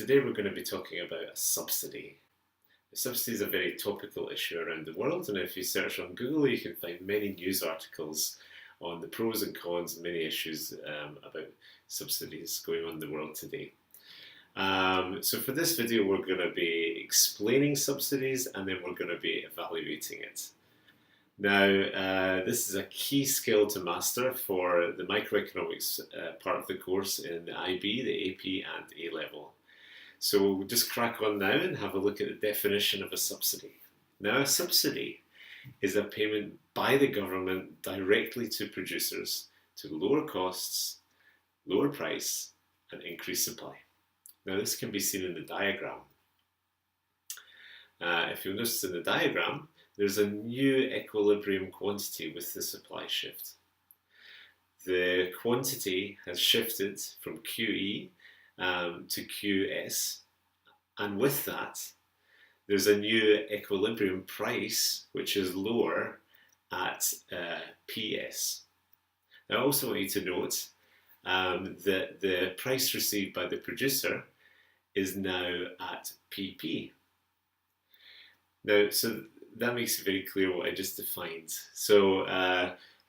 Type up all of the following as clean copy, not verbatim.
today we're going to be talking about a subsidy. A subsidy is a very topical issue around the world, and if you search on Google you can find many news articles on the pros and cons and many issues about subsidies going on in the world today. So for this video we're going to be explaining subsidies and then we're going to be evaluating it. Now, this is a key skill to master for the microeconomics part of the course in the IB, the AP and A level. So we'll just crack on now and have a look at the definition of a subsidy. Now, a subsidy is a payment by the government directly to producers to lower costs, lower price and increase supply. Now, this can be seen in the diagram. If you'll notice in the diagram, there's a new equilibrium quantity with the supply shift. The quantity has shifted from QE to QS, and with that, there's a new equilibrium price which is lower at PS. Now, I also want you to note that the price received by the producer is now at PP. Now, so that makes it very clear what I just defined. So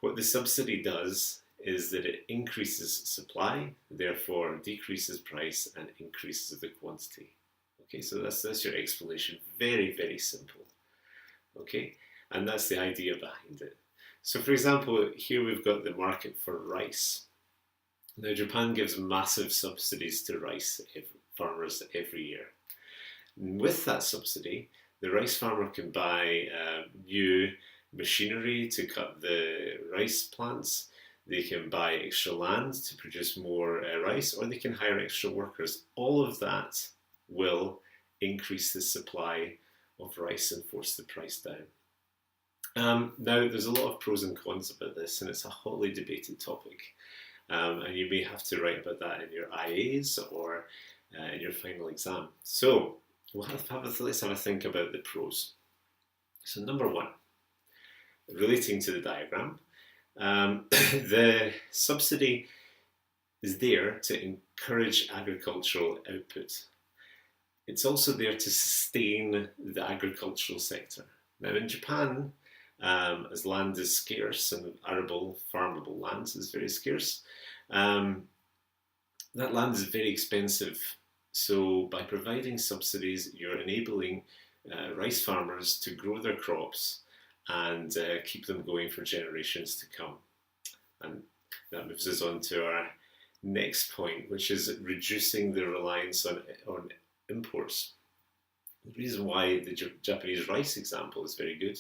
what the subsidy does is that it increases supply, therefore decreases price and increases the quantity. Okay, so that's your explanation. Very, very simple. Okay, and that's the idea behind it. So for example, here we've got the market for rice. Now Japan gives massive subsidies to rice farmers every year. And with that subsidy, the rice farmer can buy new machinery to cut the rice plants. They can buy extra land to produce more rice, or they can hire extra workers. All of that will increase the supply of rice and force the price down. Now, there's a lot of pros and cons about this, and it's a hotly debated topic. And you may have to write about that in your IAs or in your final exam. So, let's have a think about the pros. So number one, relating to the diagram, the subsidy is there to encourage agricultural output. It's also there to sustain the agricultural sector. Now in Japan, as land is scarce and arable, farmable land is very scarce, that land is very expensive. So by providing subsidies, you're enabling rice farmers to grow their crops and keep them going for generations to come. And that moves us on to our next point, which is reducing the reliance on imports. The reason why the Japanese rice example is very good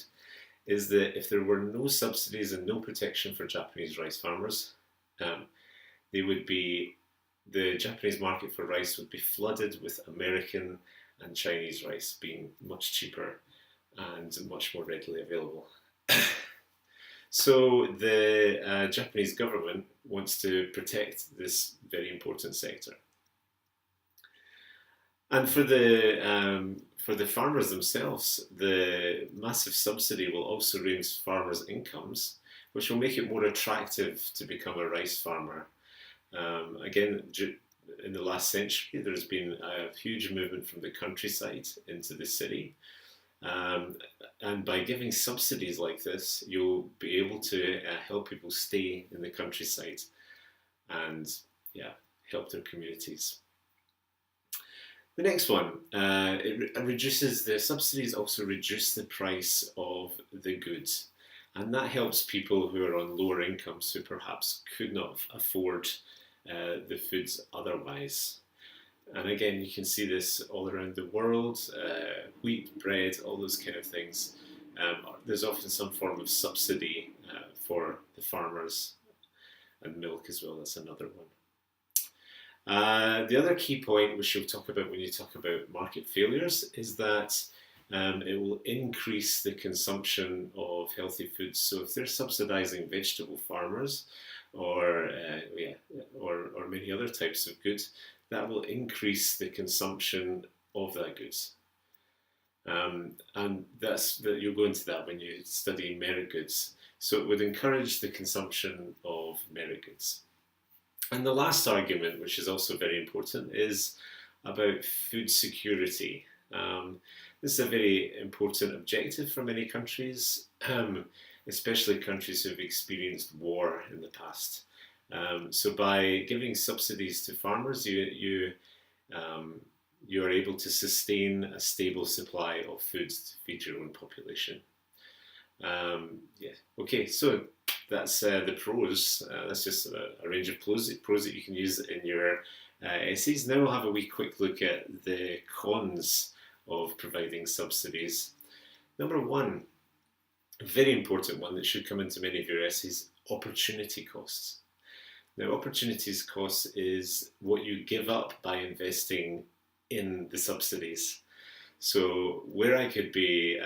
is that if there were no subsidies and no protection for Japanese rice farmers, the Japanese market for rice would be flooded with American and Chinese rice being much cheaper and much more readily available. So the Japanese government wants to protect this very important sector. And for the farmers themselves, the massive subsidy will also raise farmers' incomes, which will make it more attractive to become a rice farmer. Again, in the last century, there's been a huge movement from the countryside into the city. And by giving subsidies like this, you'll be able to help people stay in the countryside and help their communities. The next one, the subsidies also reduce the price of the goods. And that helps people who are on lower incomes who perhaps could not afford the foods otherwise. And again, you can see this all around the world, wheat, bread, all those kind of things. There's often some form of subsidy for the farmers, and milk as well, that's another one. The other key point, which you'll talk about when you talk about market failures, is that it will increase the consumption of healthy foods. So if they're subsidizing vegetable farmers or many other types of goods, that will increase the consumption of that goods. And you'll go into that when you study merit goods. So it would encourage the consumption of merit goods. And the last argument, which is also very important, is about food security. This is a very important objective for many countries, especially countries who have experienced war in the past. So by giving subsidies to farmers, you are able to sustain a stable supply of food to feed your own population. Yeah. Okay, so that's the pros. That's just a range of pros that you can use in your essays. Now we'll have a wee quick look at the cons of providing subsidies. Number one, a very important one that should come into many of your essays, opportunity costs. Now, opportunities cost is what you give up by investing in the subsidies. So where I could be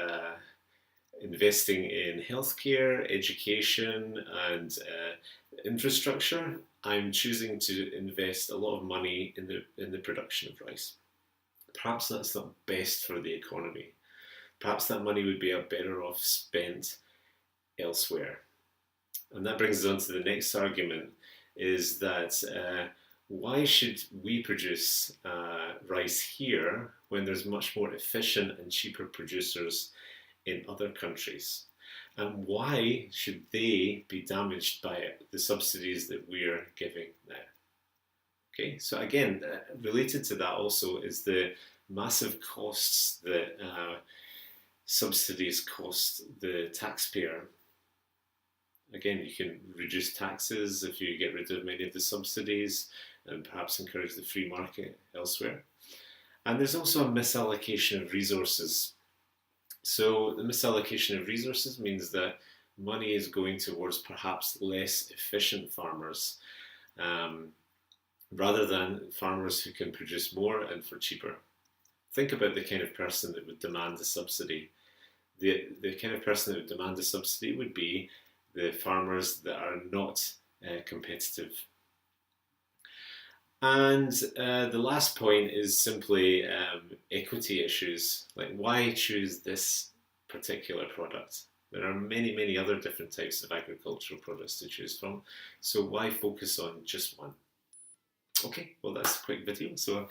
investing in healthcare, education, and infrastructure, I'm choosing to invest a lot of money in the production of rice. Perhaps that's not best for the economy. Perhaps that money would be better off spent elsewhere. And that brings us on to the next argument, is that why should we produce rice here when there's much more efficient and cheaper producers in other countries? And why should they be damaged by the subsidies that we're giving now? Okay, so again, related to that also is the massive costs that subsidies cost the taxpayer. Again, you can reduce taxes if you get rid of many of the subsidies and perhaps encourage the free market elsewhere. And there's also a misallocation of resources. So the misallocation of resources means that money is going towards perhaps less efficient farmers rather than farmers who can produce more and for cheaper. Think about the kind of person that would demand a subsidy. The kind of person that would demand a subsidy would be the farmers that are not competitive. And the last point is simply equity issues. Like, why choose this particular product? There are many, many other different types of agricultural products to choose from. So why focus on just one? Okay, well, that's a quick video. So